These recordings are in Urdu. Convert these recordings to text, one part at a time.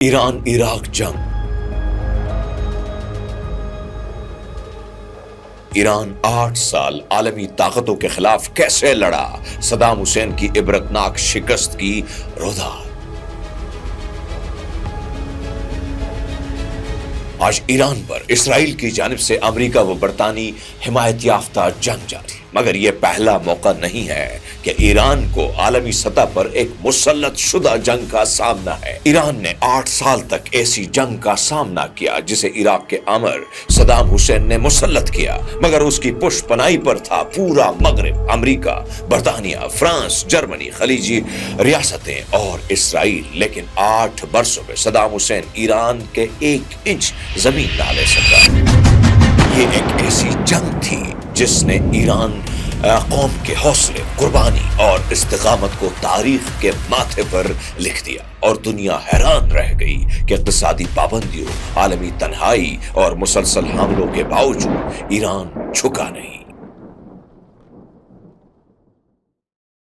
ایران عراق جنگ۔ ایران 8 سال عالمی طاقتوں کے خلاف کیسے لڑا، صدام حسین کی عبرتناک شکست کی روداد۔ آج ایران پر اسرائیل کی جانب سے امریکہ و برطانوی حمایت یافتہ جنگ جاری، مگر یہ پہلا موقع نہیں ہے کہ ایران کو عالمی سطح پر ایک مسلط شدہ جنگ کا سامنا ہے۔ ایران نے 8 سال تک ایسی جنگ کا سامنا کیا جسے عراق کے امر صدام حسین نے مسلط کیا، مگر اس کی پشت پناہی پر تھا پورا مغرب، امریکہ، برطانیہ، فرانس، جرمنی، خلیجی ریاستیں اور اسرائیل۔ لیکن 8 برسوں میں صدام حسین ایران کے 1 انچ زمین نہ لے سکا۔ یہ ایک ایسی جنگ تھی جس نے ایران قوم کے حوصلے، قربانی اور استقامت کو تاریخ کے ماتھے پر لکھ دیا، اور دنیا حیران رہ گئی کہ اقتصادی پابندیوں، عالمی تنہائی اور مسلسل حملوں کے باوجود ایران جھکا نہیں۔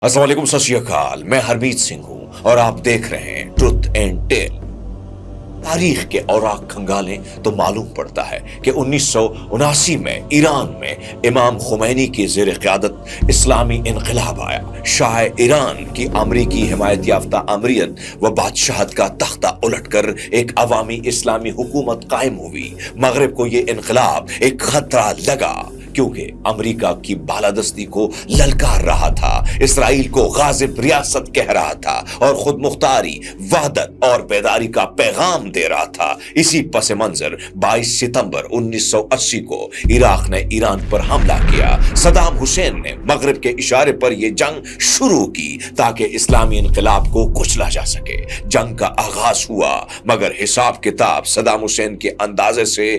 السلام علیکم، ست شری اکال، میں ہرمیت سنگھ ہوں اور آپ دیکھ رہے ہیں ٹروتھ اینڈ ٹیل۔ تاریخ کے اوراق کھنگالیں تو معلوم پڑتا ہے کہ 1979 میں ایران میں امام خمینی کی زیر قیادت اسلامی انقلاب آیا۔ شاہ ایران کی امریکی حمایت یافتہ امریت و بادشاہت کا تختہ الٹ کر ایک عوامی اسلامی حکومت قائم ہوئی۔ مغرب کو یہ انقلاب ایک خطرہ لگا کیونکہ امریکہ کی بالادستی کو للکار رہا تھا، اسرائیل کو غاصب ریاست کہہ رہا تھا اور خود مختاری، وحدت اور بیداری کا پیغام دے رہا تھا۔ اسی پس منظر 22 ستمبر 1980 کو عراق نے ایران پر حملہ کیا۔ صدام حسین نے مغرب کے اشارے پر یہ جنگ شروع کی تاکہ اسلامی انقلاب کو کچلا جا سکے۔ جنگ کا آغاز ہوا، مگر حساب کتاب صدام حسین کے اندازے سے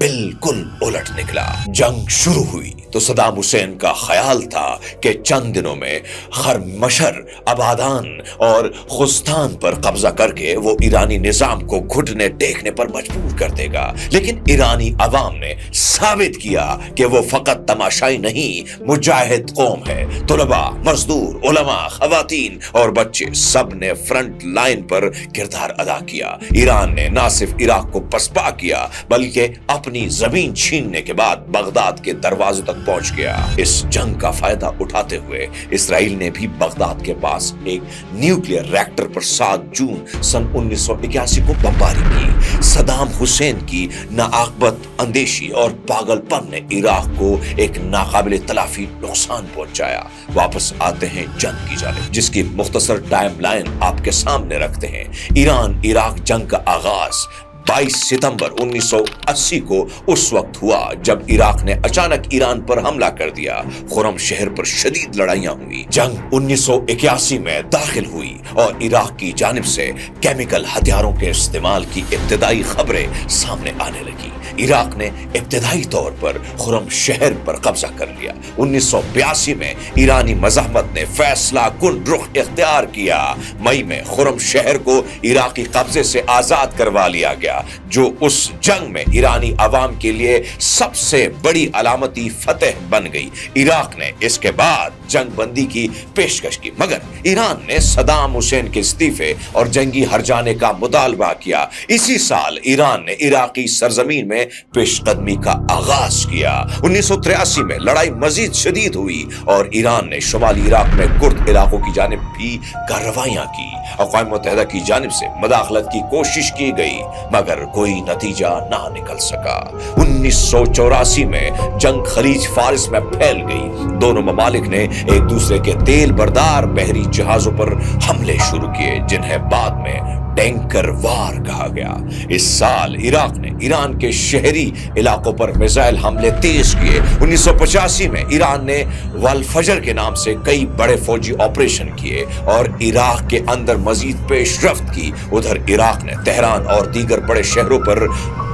بالکل الٹ نکلا۔ جنگ شروع ہوئی تو صدام حسین کا خیال تھا کہ چند دنوں میں خرمشہر، آبادان اور خوزستان پر قبضہ کر کے وہ ایرانی نظام کو گھٹنے ٹیکنے پر مجبور کر دے گا، لیکن ایرانی عوام نے ثابت کیا کہ وہ فقط تماشائی نہیں، مجاہد قوم ہے۔ طلباء، مزدور، علماء، خواتین اور بچے سب نے فرنٹ لائن پر کردار ادا کیا۔ ایران نے نہ صرف عراق کو پسپا کیا بلکہ اپنی زمین چھیننے کے بعد بغداد کے دروازے تک پہنچ گیا۔ اس جنگ کا فائدہ اٹھاتے ہوئے اسرائیل نے بھی بغداد کے پاس ایک نیوکلیئر ریکٹر پر 7 جون سن 1981 کو بمباری کی۔ صدام حسین کی ناعاقبت اندیشی اور پاگل پن نے عراق کو ایک ناقابل تلافی نقصان پہنچایا۔ واپس آتے ہیں جنگ کی جانب، جس کی مختصر ٹائم لائن آپ کے سامنے رکھتے ہیں۔ ایران عراق جنگ کا آغاز 22 ستمبر 1980 کو اس وقت ہوا جب عراق نے اچانک ایران پر حملہ کر دیا۔ خرم شہر پر شدید لڑائیاں ہوئی۔ جنگ 1981 میں داخل ہوئی اور عراق کی جانب سے کیمیکل ہتھیاروں کے استعمال کی ابتدائی خبریں سامنے آنے لگی۔ عراق نے ابتدائی طور پر خرم شہر پر قبضہ کر لیا۔ 1982 میں ایرانی مزاحمت نے فیصلہ کن رخ اختیار کیا۔ مئی میں خرم شہر کو عراقی قبضے سے آزاد کروا لیا گیا، جو اس جنگ میں ایرانی عوام کے لیے سب سے بڑی علامتی فتح بن گئی۔ عراق نے اس کے بعد جنگ بندی کی پیشکش کی، مگر ایران نے صدام حسین کے استعفے اور جنگی ہر جانے کا مطالبہ کیا۔ اسی سال ایران نے عراقی سرزمین میں پیش قدمی کا آغاز کیا۔ 1983 میں لڑائی مزید شدید ہوئی اور ایران نے شمالی عراق میں کرد علاقوں کی جانب بھی کارروائیاں کی۔ اقوام متحدہ کی جانب سے مداخلت کی کوشش کی گئی، مگر کوئی نتیجہ نہ نکل سکا۔ 1984 میں جنگ خلیج فارس میں پھیل گئی۔ دونوں ممالک نے ایک دوسرے کے تیل بردار بحری جہازوں پر حملے شروع کیے، جنہیں بعد میں ٹینکر وار کہا گیا۔ اس سال عراق نے ایران کے شہری علاقوں پر میزائل حملے تیز کیے۔ 1985 میں ایران نے والفجر کے نام سے کئی بڑے فوجی آپریشن کیے اور عراق کے اندر مزید پیش رفت کی۔ ادھر عراق نے تہران اور دیگر بڑے شہروں پر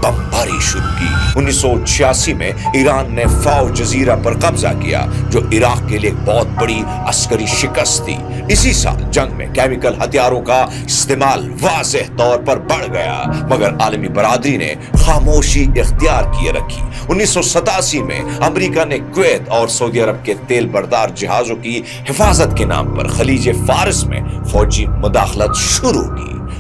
بمباری شروع کی۔ 1986 میں ایران نے فاو جزیرہ پر قبضہ کیا، جو عراق کے لیے ایک بہت بڑی عسکری شکست تھی۔ اسی سال جنگ میں کیمیکل ہتھیاروں کا استعمال واضح طور پر بڑھ گیا، مگر عالمی برادری نے خاموشی اختیار کیے رکھی۔ 1987 میں امریکہ نے کویت اور سعودی عرب کے تیل بردار جہازوں کی حفاظت کے نام پر خلیج فارس میں فوجی مداخلت شروع کی۔